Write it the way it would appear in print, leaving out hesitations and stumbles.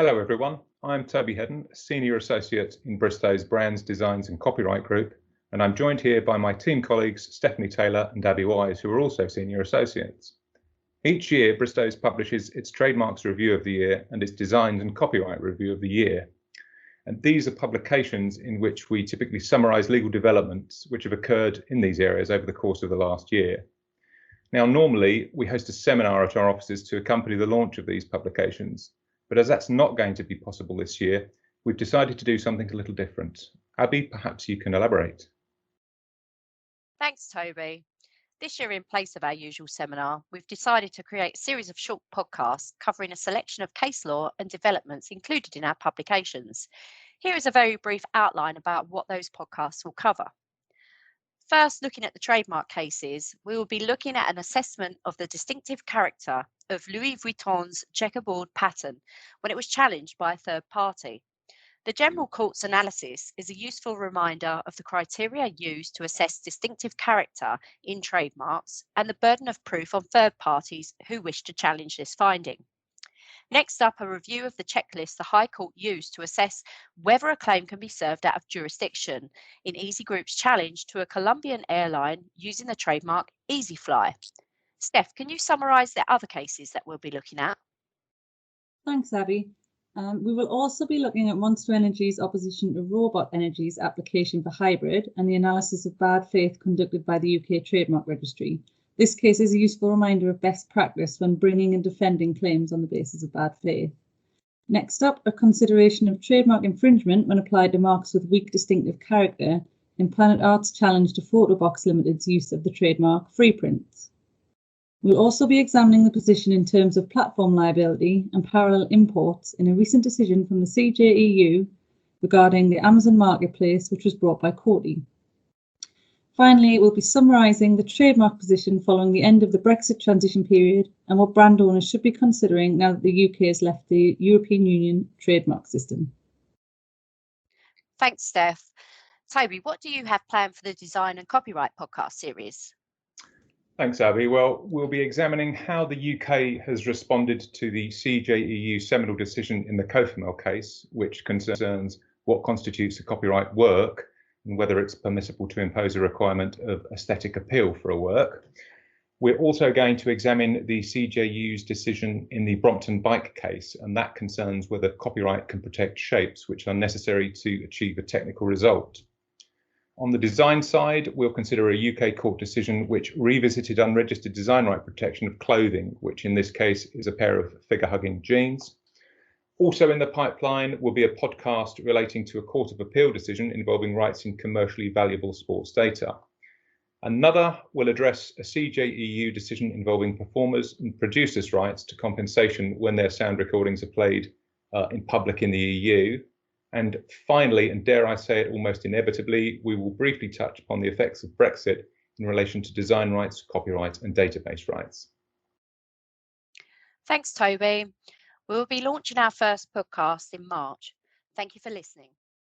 Hello everyone, I'm Toby Headdon, Senior Associate in Bristows Brands, Designs and Copyright Group, and I'm joined here by my team colleagues Stephanie Taylor and Abbie Wise, who are also Senior Associates. Each year, Bristows publishes its Trademarks Review of the Year and its Designs and Copyright Review of the Year. And these are publications in which we typically summarise legal developments which have occurred in these areas over the course of the last year. Now, normally, we host a seminar at our offices to accompany the launch of these publications. But as that's not going to be possible this year, we've decided to do something a little different. Abbie, perhaps you can elaborate. Thanks, Toby. This year, in place of our usual seminar, we've decided to create a series of short podcasts covering a selection of case law and developments included in our publications. Here is a very brief outline about what those podcasts will cover. First, looking at the trademark cases, we will be looking at an assessment of the distinctive character of Louis Vuitton's checkerboard pattern when it was challenged by a third party. The General Court's analysis is a useful reminder of the criteria used to assess distinctive character in trademarks and the burden of proof on third parties who wish to challenge this finding. Next up, a review of the checklist the High Court used to assess whether a claim can be served out of jurisdiction in EasyGroup's challenge to a Columbian airline using the trademark EASYFLY. Steph, can you summarise the other cases that we'll be looking at? Thanks, Abbie. We will also be looking at Monster Energy's opposition to Robot Energy's application for hybrid and the analysis of bad faith conducted by the UK Trademark Registry. This case is a useful reminder of best practice when bringing and defending claims on the basis of bad faith. Next up, a consideration of trademark infringement when applied to marks with weak distinctive character in Planet Art's challenge to Photobox Limited's use of the trademark Freeprints. We'll also be examining the position in terms of platform liability and parallel imports in a recent decision from the CJEU regarding the Amazon Marketplace, which was brought by Coty. Finally, we'll be summarising the trademark position following the end of the Brexit transition period and what brand owners should be considering now that the UK has left the European Union trademark system. Thanks, Steph. Toby, what do you have planned for the Design and Copyright podcast series? Thanks, Abbie. Well, we'll be examining how the UK has responded to the CJEU seminal decision in the Cofimel case, which concerns what constitutes a copyright work and whether it's permissible to impose a requirement of aesthetic appeal for a work. We're also going to examine the CJEU's decision in the Brompton bike case, and that concerns whether copyright can protect shapes which are necessary to achieve a technical result. On the design side, we'll consider a UK court decision which revisited unregistered design right protection of clothing, which in this case is a pair of figure-hugging jeans. Also in the pipeline will be a podcast relating to a Court of Appeal decision involving rights in commercially valuable sports data. Another will address a CJEU decision involving performers and producers' rights to compensation when their sound recordings are played in public in the EU. And finally, and dare I say it almost inevitably, we will briefly touch upon the effects of Brexit in relation to design rights, copyright and database rights. Thanks, Toby. We will be launching our first podcast in March. Thank you for listening.